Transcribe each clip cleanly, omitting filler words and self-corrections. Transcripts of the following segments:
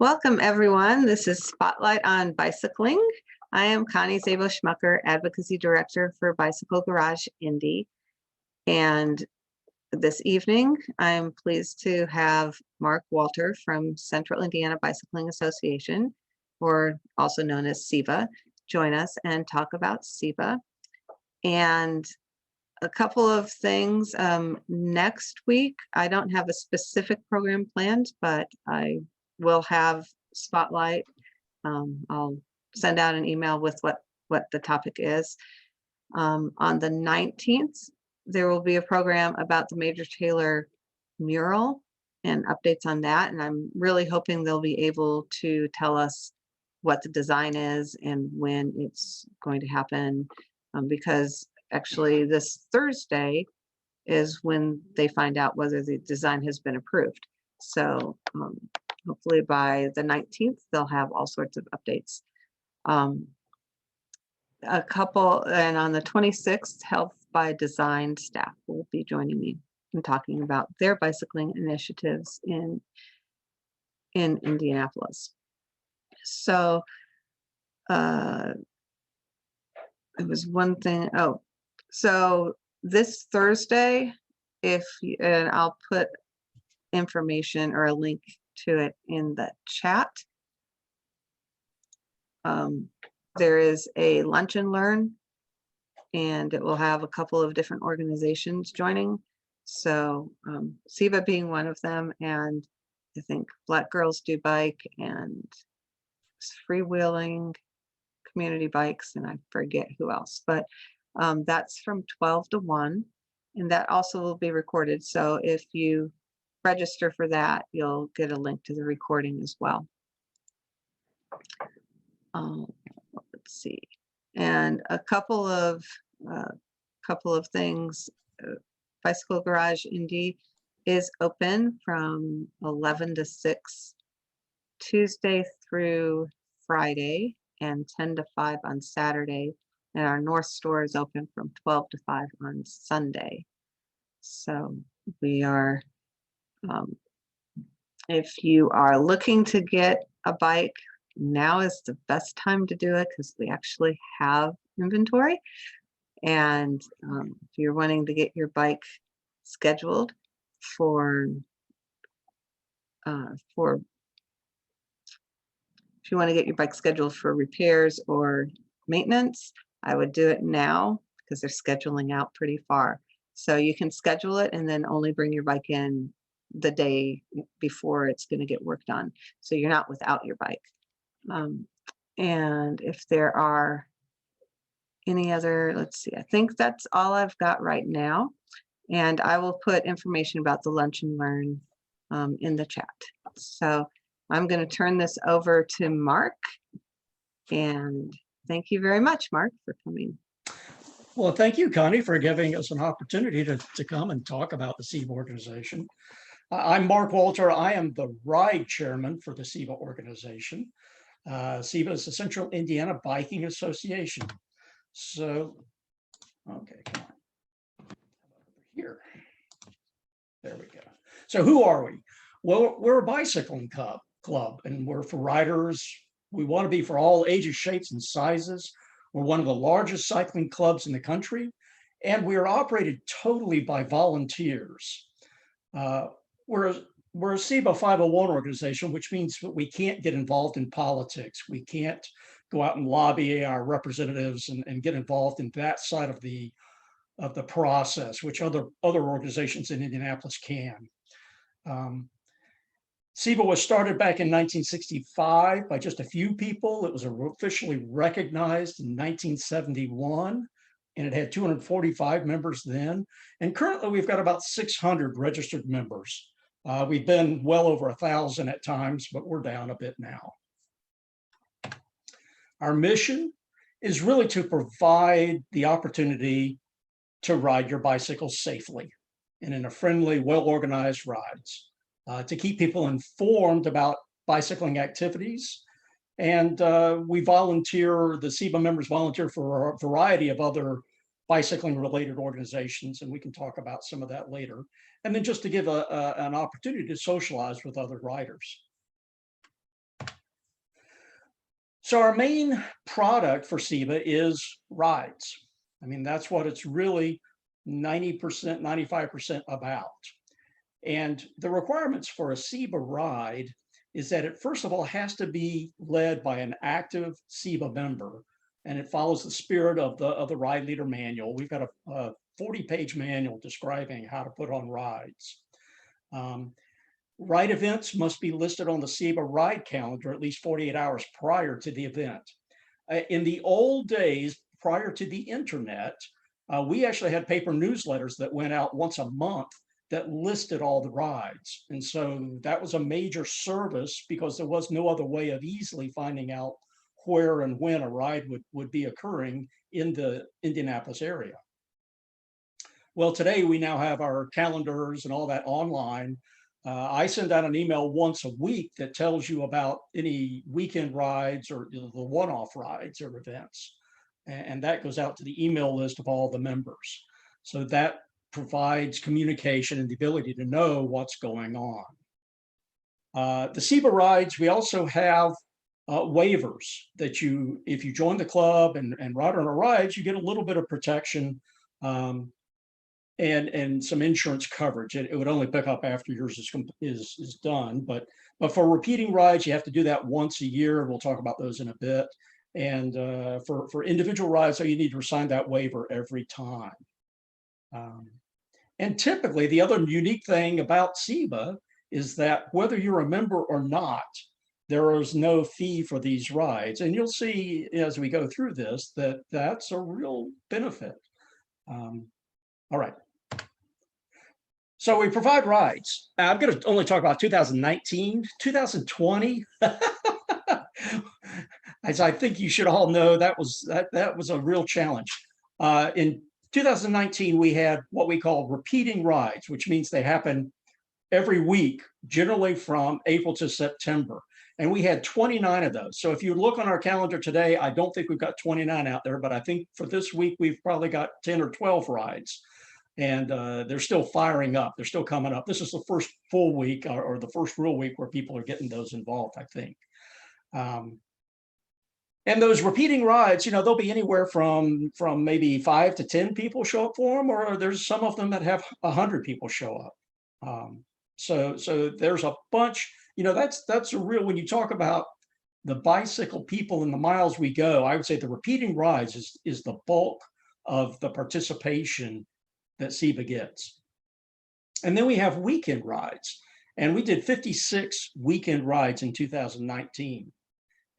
Welcome, everyone. This is Spotlight on Bicycling. I am Connie Szabo-Schmucker, Advocacy Director for Bicycle Garage Indy. And this evening, I'm pleased to have Mark Walter from Central Indiana Bicycling Association, or also known as CIBA, join us and talk about CIBA. And a couple of things. Next week, I don't have a specific program planned, but I will have Spotlight. I'll send out an email with what the topic is. On the 19th, there will be a program about the Major Taylor mural and updates on that. And I'm really hoping they'll be able to tell us what the design is and when it's going to happen, because actually this Thursday is when they find out whether the design has been approved. So hopefully by the 19th, they'll have all sorts of updates. And on the 26th, Health by Design staff will be joining me and talking about their bicycling initiatives in Indianapolis. So it was one thing. Oh, so this Thursday, and I'll put information or a link to it in the chat. There is a lunch and learn, and it will have a couple of different organizations joining. So CIBA being one of them, and I think Black Girls Do Bike and Freewheeling Community Bikes, and I forget who else, but that's from 12 to 1, and that also will be recorded. So if you register for that, you'll get a link to the recording as well. Let's see, and a couple of things. Bicycle Garage Indy is open from 11 to 6 Tuesday through Friday, and 10 to 5 on Saturday. And our North store is open from 12 to 5 on Sunday. So we are, if you are looking to get a bike, now is the best time to do it because we actually have inventory. And if you're wanting to get your bike scheduled for if you want to get your bike scheduled for repairs or maintenance, I would do it now because they're scheduling out pretty far. So you can schedule it and then only bring your bike in the day before it's going to get worked on. So you're not without your bike. And if there are any other, let's see, I think that's all I've got right now. And I will put information about the lunch and learn in the chat. So I'm going to turn this over to Mark. And thank you very much, Mark, for coming. Well, thank you, Connie, for giving us an opportunity to come and talk about the CIBA organization. I'm Mark Walter. I am the ride chairman for the CIBA organization. CIBA is the Central Indiana Biking Association. So, okay, come on. Here. There we go. So who are we? Well, we're a bicycling club, and we're for riders. We want to be for all ages, shapes, and sizes. We're one of the largest cycling clubs in the country, and we are operated totally by volunteers. We're a CIBA 501 organization, which means that we can't get involved in politics. We can't go out and lobby our representatives and get involved in that side of the process, which other organizations in Indianapolis can. CIBA was started back in 1965 by just a few people. It was officially recognized in 1971, and it had 245 members then. And currently we've got about 600 registered members. We've been well over 1,000 at times, but we're down a bit now. Our mission is really to provide the opportunity to ride your bicycle safely and in a friendly, well-organized rides, to keep people informed about bicycling activities. And we volunteer, the CIBA members volunteer for a variety of other bicycling-related organizations, and we can talk about some of that later. And then just to give an opportunity to socialize with other riders. So our main product for CIBA is rides. I mean, that's what it's really 90%, 95% about. And the requirements for a CIBA ride is that it first of all has to be led by an active CIBA member, and it follows the spirit of the ride leader manual. We've got a 40-page manual describing how to put on rides. Ride events must be listed on the CIBA ride calendar at least 48 hours prior to the event. In the old days, prior to the internet, we actually had paper newsletters that went out once a month that listed all the rides. And so that was a major service because there was no other way of easily finding out where and when a ride would be occurring in the Indianapolis area. Well, today we now have our calendars and all that online. I send out an email once a week that tells you about any weekend rides or the one-off rides or events. And that goes out to the email list of all the members. So that provides communication and the ability to know what's going on. The CIBA rides, we also have waivers that if you join the club and ride on our rides, you get a little bit of protection and some insurance coverage. It would only pick up after yours is done, but for repeating rides, you have to do that once a year. We'll talk about those in a bit. And for individual rides, so you need to sign that waiver every time. And typically, the other unique thing about CIBA is that whether you're a member or not, there is no fee for these rides. And you'll see as we go through this that that's a real benefit. All right. So we provide rides. I'm going to only talk about 2019, 2020. As I think you should all know, that was a real challenge. In 2019, we had what we call repeating rides, which means they happen every week, generally from April to September. And we had 29 of those. So if you look on our calendar today, I don't think we've got 29 out there, but I think for this week, we've probably got 10 or 12 rides. And they're still firing up. They're still coming up. This is the first full week or the first real week where people are getting those involved, I think. And those repeating rides, they'll be anywhere from maybe 5 to 10 people show up for them, or there's some of them that have 100 people show up. So there's a bunch, that's a real, when you talk about the bicycle people and the miles we go, I would say the repeating rides is the bulk of the participation that CIBA gets. And then we have weekend rides, and we did 56 weekend rides in 2019.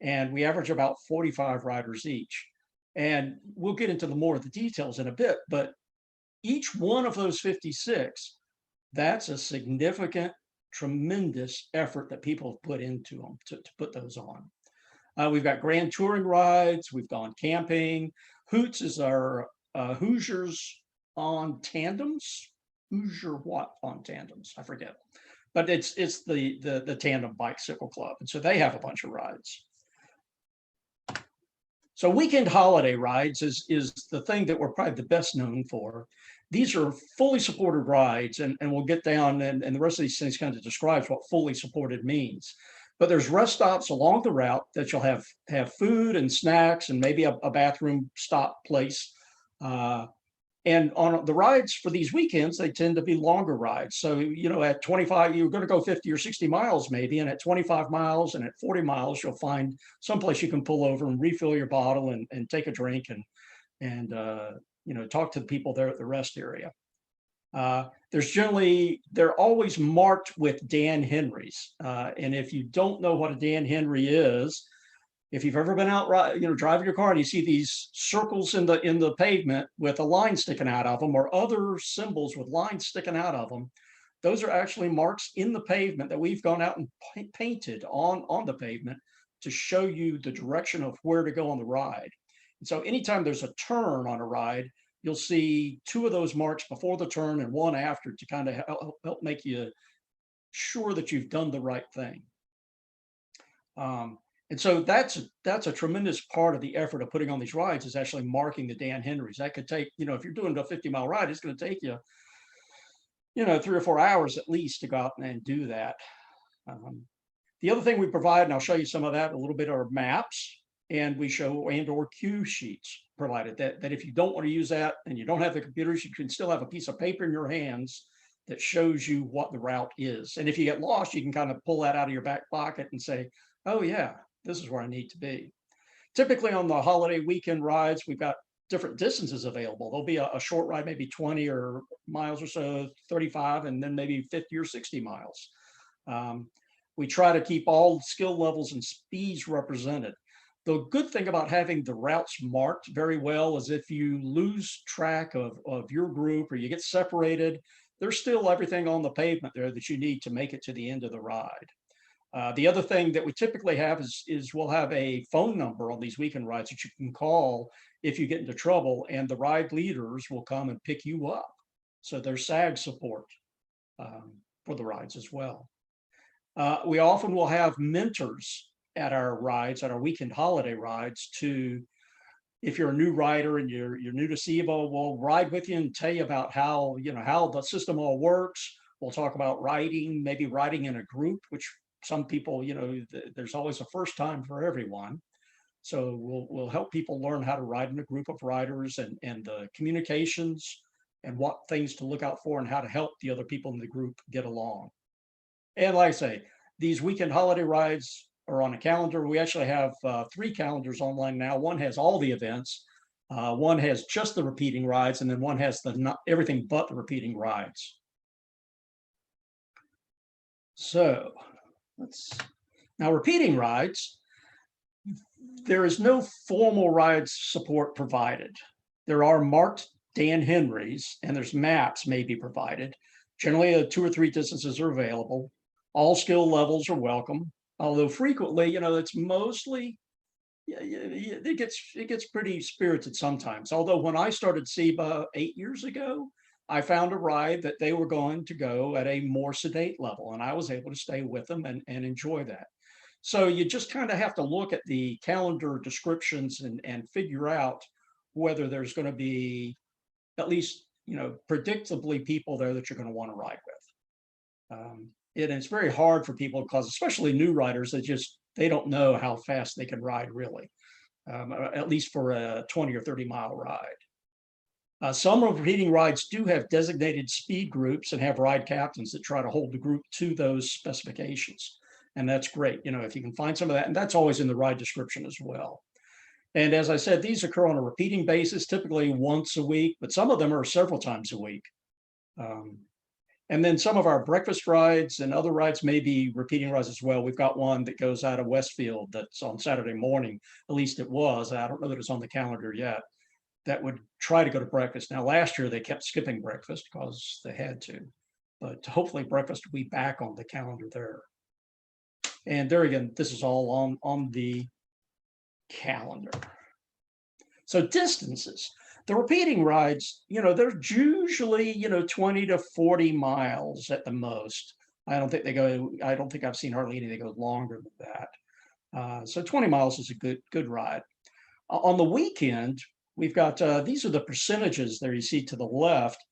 And we average about 45 riders each. And we'll get into more of the details in a bit, but each one of those 56, that's a significant, tremendous effort that people have put into them to put those on. We've got grand touring rides, we've gone camping. Hoots is our Hoosiers on tandems. Hoosier what on tandems? I forget. But it's the tandem bicycle club. And so they have a bunch of rides. So weekend holiday rides is the thing that we're probably the best known for. These are fully supported rides, and we'll get down, and the rest of these things kind of describes what fully supported means. But there's rest stops along the route that you'll have food and snacks and maybe a bathroom stop place. And on the rides for these weekends, they tend to be longer rides. So, at 25, you're going to go 50 or 60 miles maybe, and at 25 miles and at 40 miles, you'll find someplace you can pull over and refill your bottle and take a drink and talk to the people there at the rest area. They're always marked with Dan Henrys. And if you don't know what a Dan Henry is, if you've ever been out, driving your car and you see these circles in the pavement with a line sticking out of them, or other symbols with lines sticking out of them, those are actually marks in the pavement that we've gone out and painted on the pavement to show you the direction of where to go on the ride. And so anytime there's a turn on a ride, you'll see 2 of those marks before the turn and 1 after to kind of help make you sure that you've done the right thing. And so that's a tremendous part of the effort of putting on these rides is actually marking the Dan Henrys. That could take, if you're doing a 50-mile ride, it's going to take you, 3 or 4 hours at least to go out and do that. The other thing we provide, and I'll show you some of that a little bit, are maps. and we show and/or cue sheets provided that if you don't want to use that and you don't have the computers, you can still have a piece of paper in your hands that shows you what the route is. And if you get lost, you can kind of pull that out of your back pocket and say, oh yeah, this is where I need to be. Typically on the holiday weekend rides, we've got different distances available. There'll be a short ride, maybe 20 or miles or so, 35, and then maybe 50 or 60 miles. We try to keep all skill levels and speeds represented. The good thing about having the routes marked very well is if you lose track of your group or you get separated, there's still everything on the pavement there that you need to make it to the end of the ride. The other thing that we typically have is we'll have a phone number on these weekend rides that you can call if you get into trouble, and the ride leaders will come and pick you up. So there's SAG support for the rides as well. We often will have mentors at our rides, at our weekend holiday rides, to, if you're a new rider and you're new to CIBA, we'll ride with you and tell you about how, how the system all works. We'll talk about riding, maybe riding in a group, which some people, there's always a first time for everyone. So we'll help people learn how to ride in a group of riders and the communications and what things to look out for and how to help the other people in the group get along. And like I say, these weekend holiday rides are on a calendar. We actually have 3 calendars online now. One has all the events, one has just the repeating rides, and then one has everything but the repeating rides. So now repeating rides, there is no formal ride support provided. There are marked Dan Henrys, and there's maps may be provided. Generally, 2 or 3 distances are available. All skill levels are welcome, although frequently, it's mostly, it gets pretty spirited sometimes. Although when I started CIBA 8 years ago, I found a ride that they were going to go at a more sedate level, and I was able to stay with them and enjoy that. So you just kind of have to look at the calendar descriptions and figure out whether there's going to be at least, predictably people there that you're going to want to ride with. And it's very hard for people because, especially new riders, they don't know how fast they can ride really, at least for a 20 or 30 mile ride. Some repeating rides do have designated speed groups and have ride captains that try to hold the group to those specifications. And that's great, if you can find some of that, and that's always in the ride description as well. And as I said, these occur on a repeating basis, typically once a week, but some of them are several times a week. And then some of our breakfast rides and other rides may be repeating rides as well. We've got one that goes out of Westfield that's on Saturday morning, at least it was. I don't know that it's on the calendar yet, that would try to go to breakfast. Now, last year they kept skipping breakfast because they had to, but hopefully breakfast will be back on the calendar there. And there again, this is all on the calendar. So distances, the repeating rides, they're usually, 20 to 40 miles at the most. I don't think I've seen hardly any that go longer than that. So 20 miles is a good ride. On the weekend, we've got, these are the percentages there you see to the left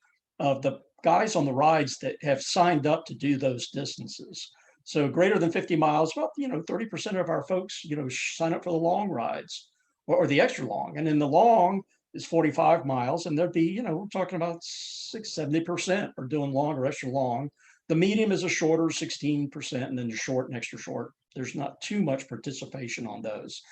of the guys on the rides that have signed up to do those distances. So greater than 50 miles, well, 30% of our folks, sign up for the long rides or the extra long. And then the long is 45 miles, and there'd be, we're talking about 70% are doing long or extra long. The medium is a shorter 16%, and then the short and extra short. There's not too much participation on those.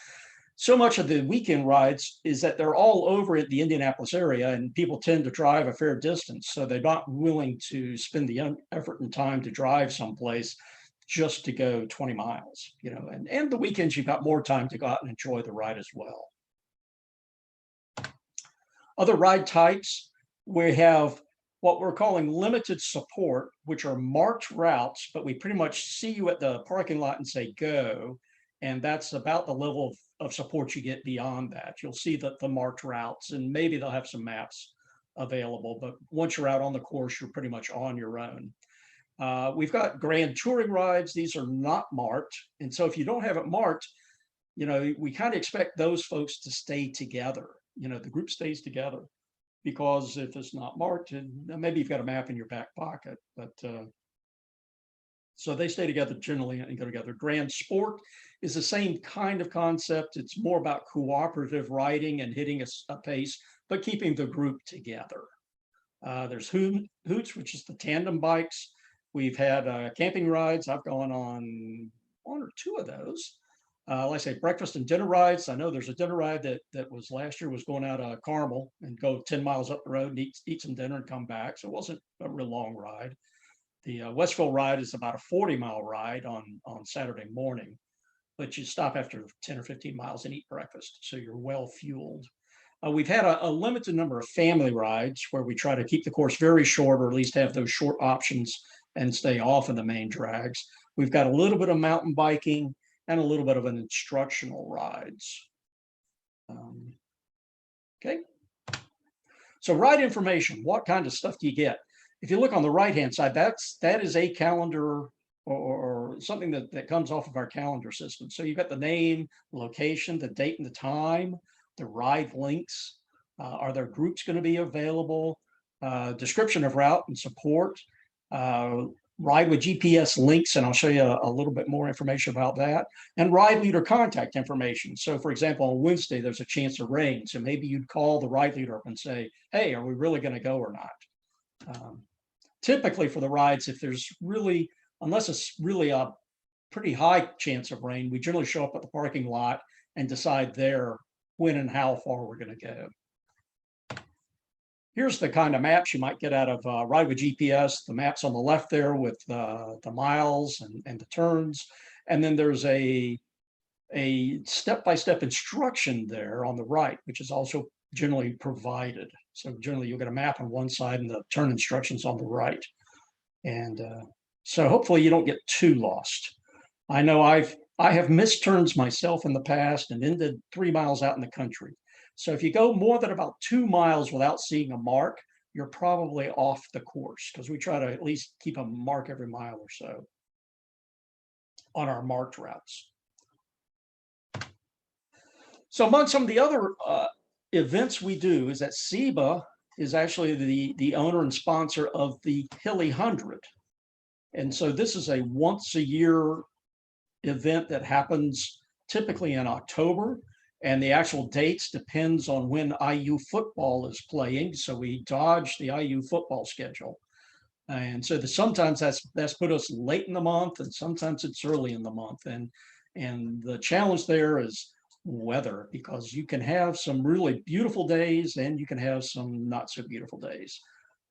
So much of the weekend rides is that they're all over at the Indianapolis area, and people tend to drive a fair distance. So they're not willing to spend the effort and time to drive someplace just to go 20 miles, and the weekends you've got more time to go out and enjoy the ride as well. Other ride types, we have what we're calling limited support, which are marked routes, but we pretty much see you at the parking lot and say go, and that's about the level of support you get beyond that. You'll see that the marked routes, and maybe they'll have some maps available, but once you're out on the course, you're pretty much on your own. We've got grand touring rides. These are not marked. And so if you don't have it marked, we kind of expect those folks to stay together. The group stays together, because if it's not marked, maybe you've got a map in your back pocket, but So they stay together generally and go together. Grand Sport is the same kind of concept. It's more about cooperative riding and hitting a pace, but keeping the group together. There's Hoots, which is the tandem bikes. We've had camping rides. I've gone on one or two of those. Like I say, breakfast and dinner rides. I know there's a dinner ride that was last year was going out of Carmel and go 10 miles up the road and eat some dinner and come back. So it wasn't a real long ride. The Westville ride is about a 40-mile ride on Saturday morning, but you stop after 10 or 15 miles and eat breakfast. So you're well fueled. We've had a limited number of family rides where we try to keep the course very short, or at least have those short options and stay off of the main drags. We've got a little bit of mountain biking and a little bit of an instructional rides. Okay. So ride information, what kind of stuff do you get? If you look on the right-hand side, that is a calendar or something that comes off of our calendar system. So you've got the name, location, the date and the time, the ride links. Are there groups going to be available? Description of route and support. Ride with GPS links, and I'll show you a little bit more information about that. And ride leader contact information. So for example, on Wednesday, there's a chance of rain. So maybe you'd call the ride leader up and say, hey, are we really going to go or not? Typically for the rides, if there's really, unless it's really a pretty high chance of rain, we generally show up at the parking lot and decide there when and how far we're going to go. Here's the kind of maps you might get out of Ride with GPS. The maps on the left there with the miles and the turns. And then there's a step-by-step instruction there on the right, which is also generally provided. So generally you'll get a map on one side and the turn instructions on the right. And so hopefully you don't get too lost. I know I have missed turns myself in the past and ended 3 miles out in the country. So if you go more than about 2 miles without seeing a mark, you're probably off the course, because we try to at least keep a mark every mile or so on our marked routes. So among some of the other events we do is that CIBA is actually the owner and sponsor of the Hilly 100. And so this is a once a year event that happens typically in October. And the actual dates depends on when IU football is playing. So we dodge the IU football schedule. And so sometimes that's put us late in the month, and sometimes it's early in the month. And the challenge there is weather, because you can have some really beautiful days and you can have some not so beautiful days.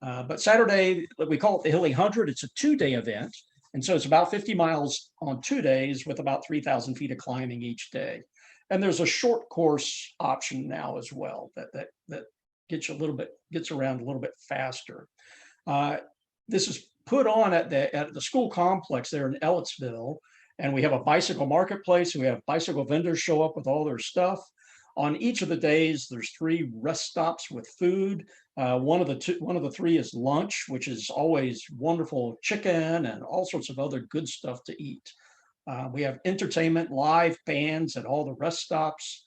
But Saturday, we call it the Hilly 100. It's a 2-day event. And so it's about 50 miles on 2 days with about 3,000 feet of climbing each day. And there's a short course option now as well that gets around a little bit faster. This is put on at the school complex there in Ellettsville, and we have a bicycle marketplace. We have bicycle vendors show up with all their stuff. On each of the days, there's 3 rest stops with food. One of the 3 is lunch, which is always wonderful chicken and all sorts of other good stuff to eat. We have entertainment, live bands at all the rest stops.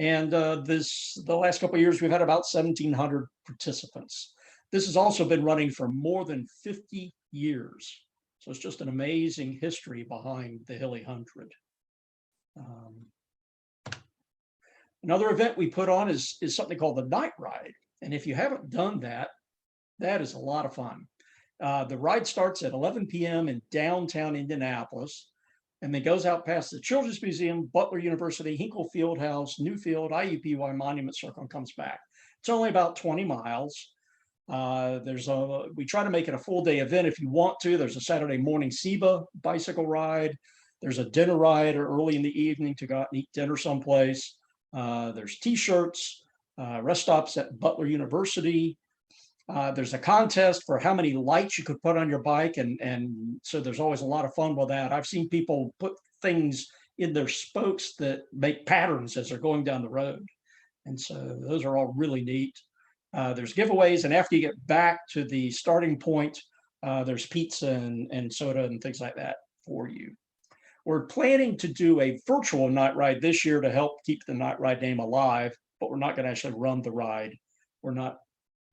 And the last couple of years, we've had about 1,700 participants. This has also been running for more than 50 years. So it's just an amazing history behind the Hilly 100. Another event we put on is something called the Night Ride. And if you haven't done that, that is a lot of fun. The ride starts at 11 p.m. in downtown Indianapolis, and then goes out past the Children's Museum, Butler University, Hinkle Fieldhouse, Newfield, IUPUI Monument Circle, and comes back. It's only about 20 miles. We try to make it a full day event if you want to. There's a Saturday morning CIBA bicycle ride. There's a dinner ride early in the evening to go out and eat dinner someplace. There's t-shirts, rest stops at Butler University. There's a contest for how many lights you could put on your bike, and so there's always a lot of fun with that. I've seen people put things in their spokes that make patterns as they're going down the road, and so those are all really neat. There's giveaways, and after you get back to the starting point, there's pizza and soda and things like that for you. We're planning to do a virtual night ride this year to help keep the night ride name alive, but we're not going to actually run the ride. We're not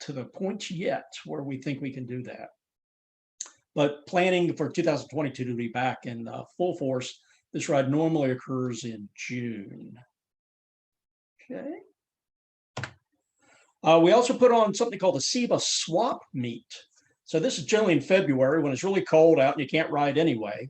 to the point yet where we think we can do that. but planning for 2022 to be back in full force. This ride normally occurs in June. Okay. We also put on something called the CIBA swap meet. So this is generally in February when it's really cold out and you can't ride anyway.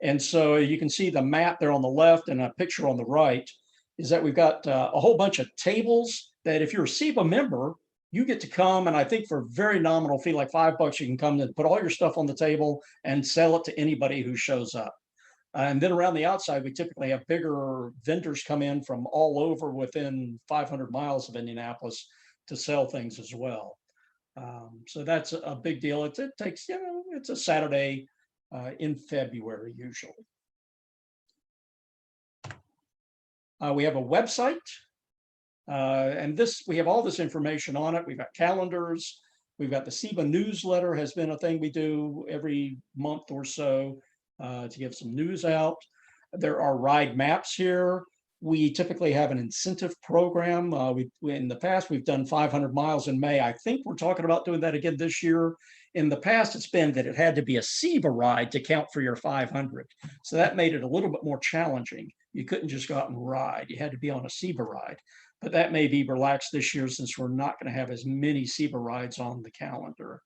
And so you can see the map there on the left and a picture on the right is that we've got a whole bunch of tables that if you're a CIBA member, you get to come, and I think for a very nominal fee, like $5, you can come and put all your stuff on the table and sell it to anybody who shows up. And then around the outside, we typically have bigger vendors come in from all over within 500 miles of Indianapolis to sell things as well. So that's a big deal. It takes, it's a Saturday in February usually. We have a website, and we have all this information on it. We've got calendars. We've got the CIBA newsletter has been a thing we do every month or so to give some news out. There are ride maps here. We typically have an incentive program. In the past, we've done 500 miles in May. I think we're talking about doing that again this year. In the past, it's been that it had to be a CIBA ride to count for your 500. So that made it a little bit more challenging. You couldn't just go out and ride. You had to be on a CIBA ride. But that may be relaxed this year since we're not going to have as many CIBA rides on the calendar.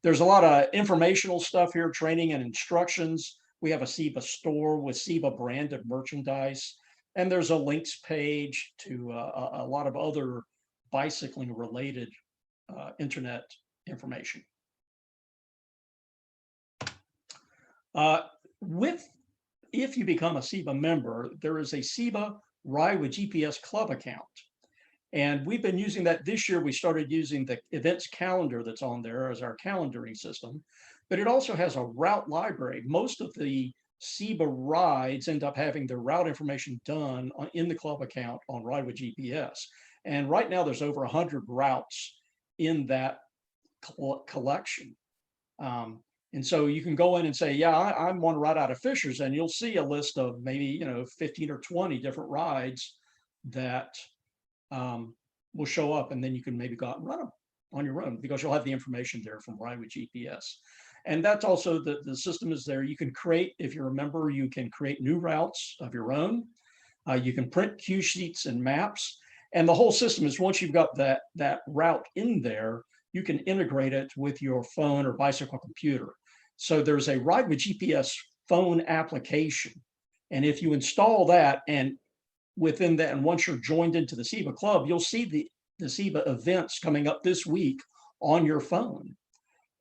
There's a lot of informational stuff here, training and instructions. We have a CIBA store with CIBA branded merchandise. And there's a links page to a lot of other bicycling related internet information. If you become a CIBA member, there is a CIBA Ride with GPS Club account. And we've been using that this year. We started using the events calendar that's on there as our calendaring system, but it also has a route library. Most of the CIBA rides end up having their route information done in the club account on Ride with GPS. And right now there's over 100 routes in that collection. And so you can go in and say, yeah, I want to ride out of Fishers, and you'll see a list of maybe 15 or 20 different rides that will show up, and then you can maybe go out and run them on your own because you'll have the information there from Ride with GPS. And that's also the system is there. You can create, if you're a member, you can create new routes of your own. You can print cue sheets and maps. And the whole system is once you've got that route in there, you can integrate it with your phone or bicycle computer. So there's a Ride with GPS phone application. And if you install that and within that, and once you're joined into the CIBA club, you'll see the CIBA events coming up this week on your phone.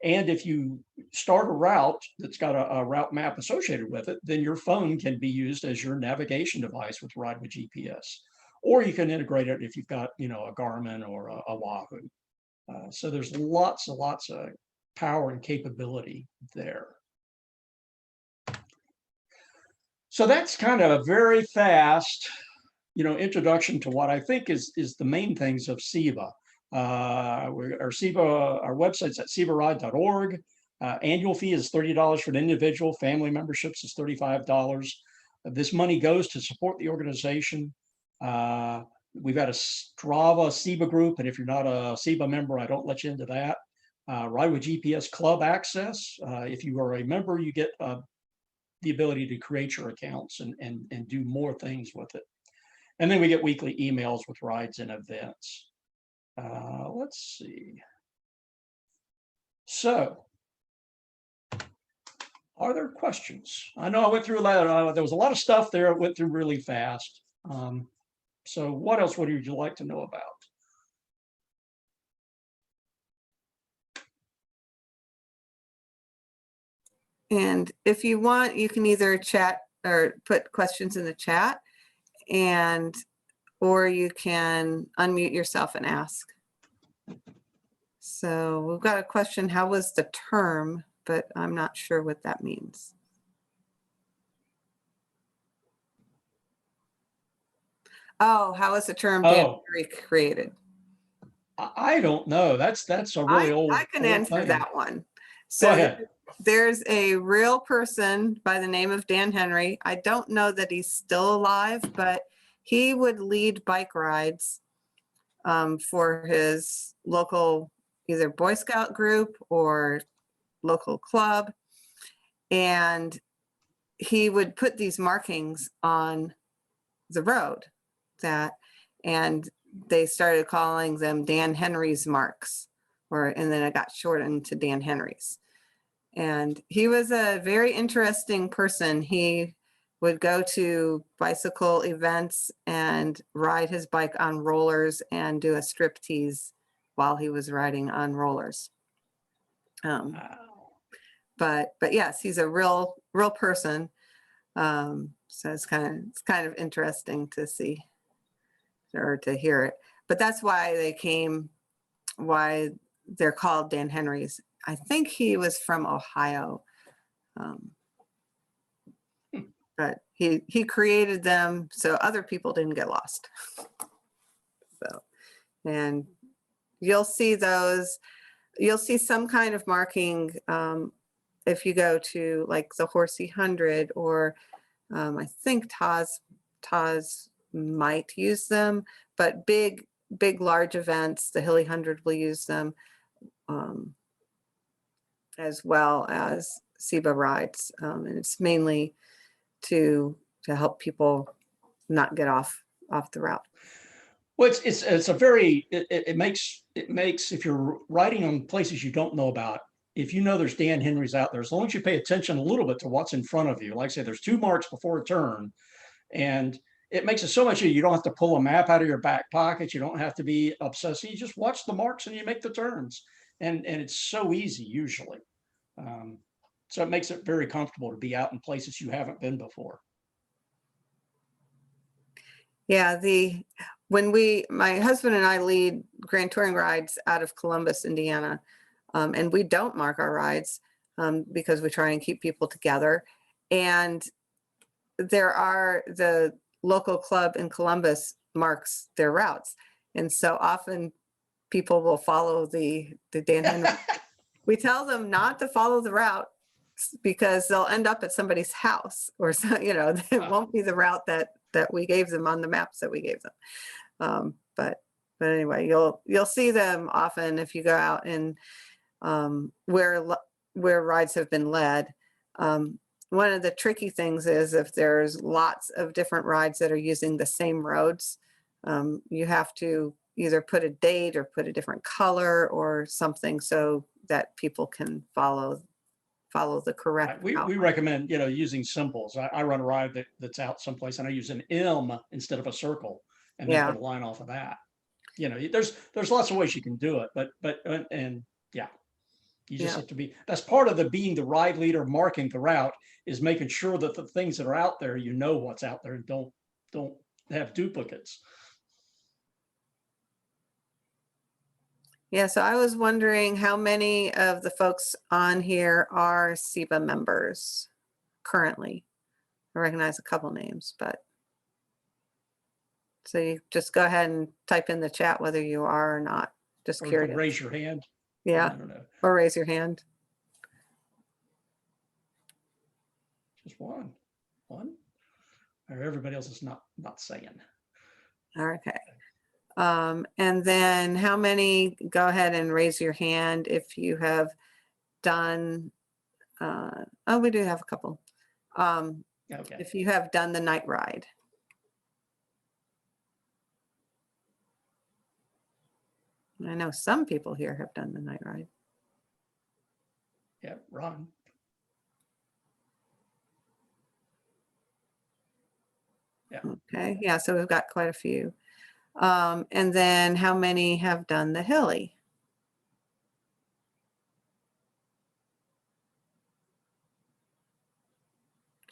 And if you start a route that's got a route map associated with it, then your phone can be used as your navigation device with Ride with GPS. Or you can integrate it if you've got, a Garmin or a Wahoo. So there's lots and lots of power and capability there. So that's kind of a very fast, introduction to what I think is the main things of CIBA. Our website's at cibaride.org. Annual fee is $30 for an individual. Family memberships is $35. This money goes to support the organization. We've got a Strava CIBA group, and if you're not a CIBA member, I don't let you into that. Ride with GPS Club access. If you are a member, you get the ability to create your accounts and do more things with it. And then we get weekly emails with rides and events. Let's see. So, are there questions? I know I went through a lot. There was a lot of stuff there. It went through really fast. So what else would you like to know about? And if you want, you can either chat or put questions in the chat, or you can unmute yourself and ask. So we've got a question, how was the term? But I'm not sure what that means. Oh, how was the term created? I don't know. That's a really old. I can answer that one. So go ahead. There's a real person by the name of Dan Henry. I don't know that he's still alive, but he would lead bike rides for his local either Boy Scout group or local club. And he would put these markings on the road and they started calling them Dan Henry's marks, and then it got shortened to Dan Henry's. And he was a very interesting person. He would go to bicycle events and ride his bike on rollers and do a striptease while he was riding on rollers. Wow. But yes, he's a real person. So it's kind of interesting to see or to hear it. But that's why they're called Dan Henry's. I think he was from Ohio. But he created them so other people didn't get lost. So, and you'll see some kind of marking if you go to like the Horsey 100, or I think Taz might use them, but big large events, the Hilly 100 will use them, as well as CIBA rides, and it's mainly to help people not get off the route. Well, it's a very, it makes, if you're riding on places you don't know about, if you know there's Dan Henry's out there, as long as you pay attention a little bit to what's in front of you, like I say, there's 2 marks before a turn, and it makes it so much easier. You don't have to pull a map out of your back pocket. You don't have to be obsessed. You just watch the marks and you make the turns, and it's so easy usually. So it makes it very comfortable to be out in places you haven't been before. Yeah, my husband and I lead Grand Touring rides out of Columbus, Indiana, and we don't mark our rides because we try and keep people together. And the local club in Columbus marks their routes, and so often people will follow the Dan Henry. We tell them not to follow the route because they'll end up at somebody's house, or so, it won't be the route that we gave them on the maps that we gave them. But anyway, you'll see them often if you go out and where rides have been led. One of the tricky things is if there's lots of different rides that are using the same roads, you have to either put a date or put a different color or something so that people can follow the correct route. We recommend, using symbols. I run a ride that's out someplace and I use an M instead of a circle, and then put a line off of that. There's lots of ways you can do it, but yeah, you just have to be, that's part of being the ride leader, marking the route, is making sure that the things that are out there, what's out there, and don't have duplicates. Yeah, so I was wondering how many of the folks on here are CIBA members currently. I recognize a couple names, but so you just go ahead and type in the chat whether you are or not. Just Or curious. raise your hand. Yeah, I don't know. or raise your hand. Just one, or everybody else is not saying. Okay. And then how many, go ahead and raise your hand if you have done, we do have a couple. Okay. If you have done the night ride. I know some people here have done the night ride. Yeah, Ron. Yeah. Okay, yeah, so we've got quite a few. And then how many have done the Hilly?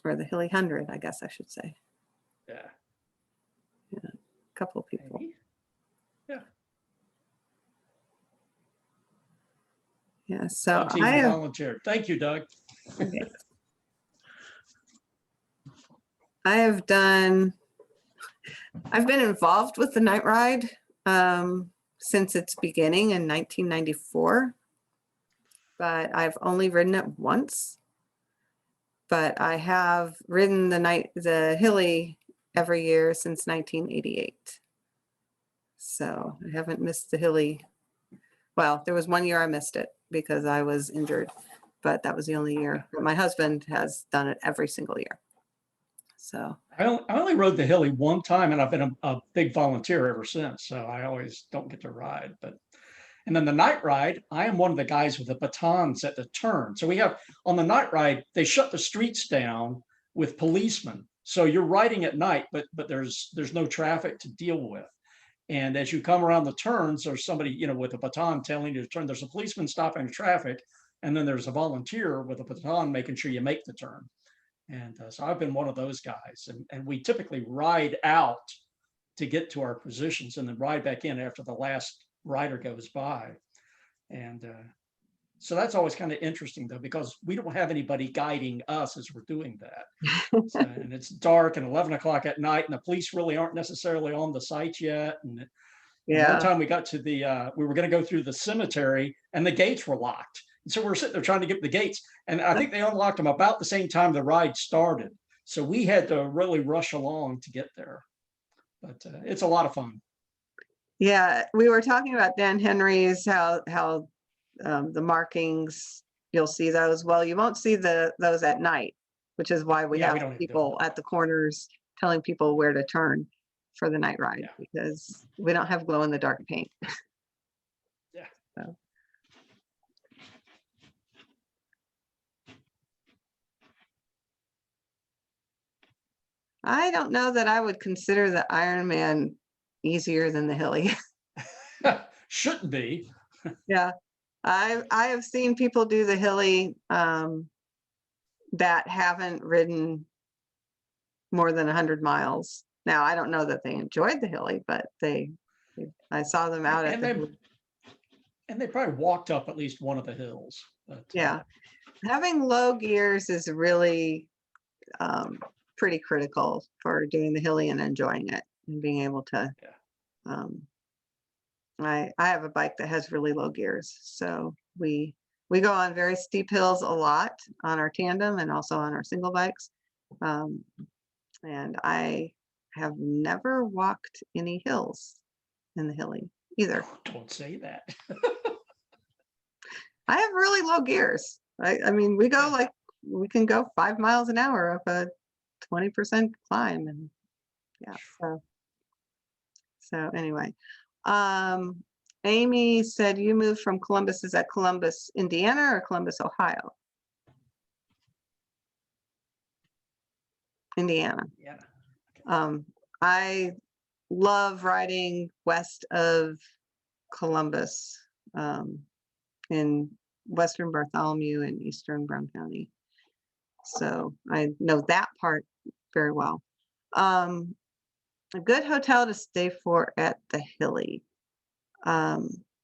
Or the Hilly 100, I guess I should say. Yeah. Yeah, a couple of people. Maybe. Yeah. Yeah, so Doug's even volunteered. Thank you, Doug. Okay. I've been involved with the night ride since its beginning in 1994, but I've only ridden it once. But I have ridden the Hilly every year since 1988. So I haven't missed the Hilly. Well, there was one year I missed it because I was injured, but that was the only year. But my husband has done it every single year. So I only rode the Hilly one time, and I've been a big volunteer ever since. So I always don't get to ride. But and then the night ride, I am one of the guys with the batons at the turn. So we have on the night ride, they shut the streets down with policemen. So you're riding at night, but there's no traffic to deal with. And as you come around the turns, there's somebody, with a baton telling you to turn. There's a policeman stopping traffic, and then there's a volunteer with a baton making sure you make the turn. And so I've been one of those guys. And we typically ride out to get to our positions and then ride back in after the last rider goes by. And so that's always kind of interesting, though, because we don't have anybody guiding us as we're doing that. So, and it's dark and 11 o'clock at night, and the police really aren't necessarily on the site yet. And one time we got to we were going to go through the cemetery, and the gates were locked. And so we're sitting there trying to get the gates. And I think they unlocked them about the same time the ride started. So we had to really rush along to get there. But it's a lot of fun. Yeah, we were talking about Dan Henry's, how the markings, you'll see those. Well, you won't see those at night, which is why we have people at the corners telling people where to turn for the night ride, because we don't have glow in the dark paint. Yeah. So. I don't know that I would consider the Ironman easier than the Hilly. Shouldn't be. Yeah, I have seen people do the Hilly that haven't ridden more than 100 miles. Now, I don't know that they enjoyed the Hilly, but I saw them out at the. And they probably walked up at least one of the hills. But, yeah, having low gears is really pretty critical for doing the Hilly and enjoying it and being able to. Yeah. I have a bike that has really low gears, so we go on very steep hills a lot on our tandem and also on our single bikes, and I have never walked any hills in the Hilly either. Don't say that. I have really low gears. I mean, we can go 5 miles an hour up a 20% climb, and yeah. So anyway. Amy said you moved from Columbus. Is that Columbus, Indiana, or Columbus, Ohio? Indiana. Yeah. I love riding west of Columbus, in western Bartholomew and eastern Brown County. So I know that part very well. A good hotel to stay for at the Hilly.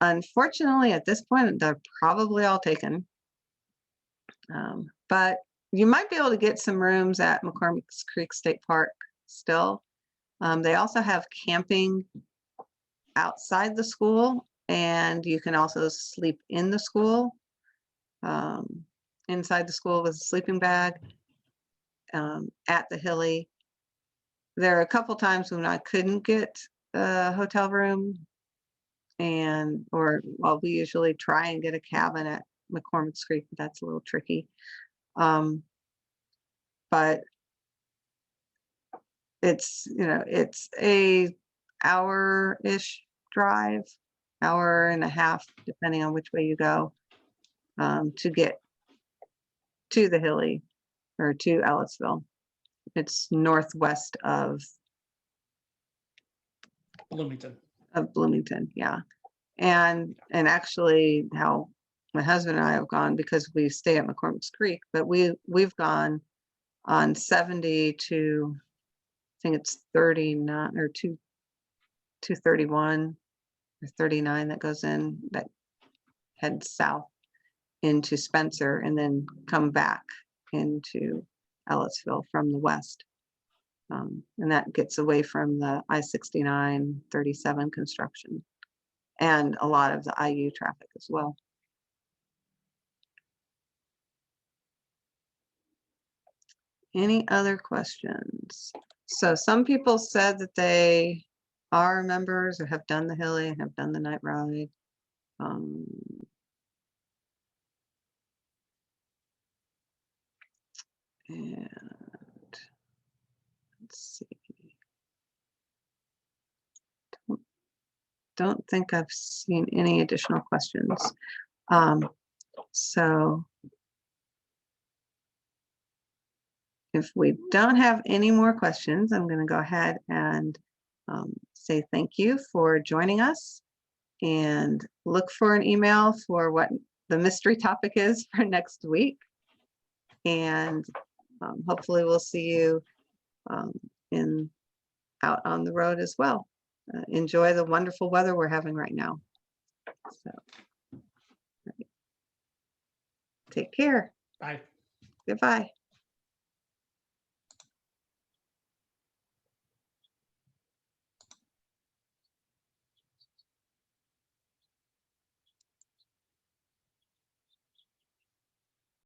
Unfortunately, at this point, they're probably all taken. But you might be able to get some rooms at McCormick's Creek State Park still. They also have camping outside the school, and you can also sleep in the school, inside the school with a sleeping bag, at the Hilly. There are a couple times when I couldn't get a hotel room, we usually try and get a cabin at McCormick's Creek, but that's a little tricky. But it's a hour-ish drive, hour and a half, depending on which way you go, to get to the Hilly or to Ellettsville. It's northwest of Bloomington, yeah. And actually, how my husband and I have gone, because we stay at McCormick's Creek, but we've gone on 70 to, I think it's 39 or 231 or 39 that goes in, that heads south into Spencer and then come back into Ellettsville from the west. And that gets away from the I-69, 37 construction and a lot of the IU traffic as well. Any other questions? So some people said that they are members or have done the Hilly and have done the night ride. And let's see. Don't think I've seen any additional questions. So if we don't have any more questions, I'm going to go ahead and say thank you for joining us, and look for an email for what the mystery topic is for next week. And hopefully we'll see you out on the road as well. Enjoy the wonderful weather we're having right now. So, take care. Bye. Goodbye.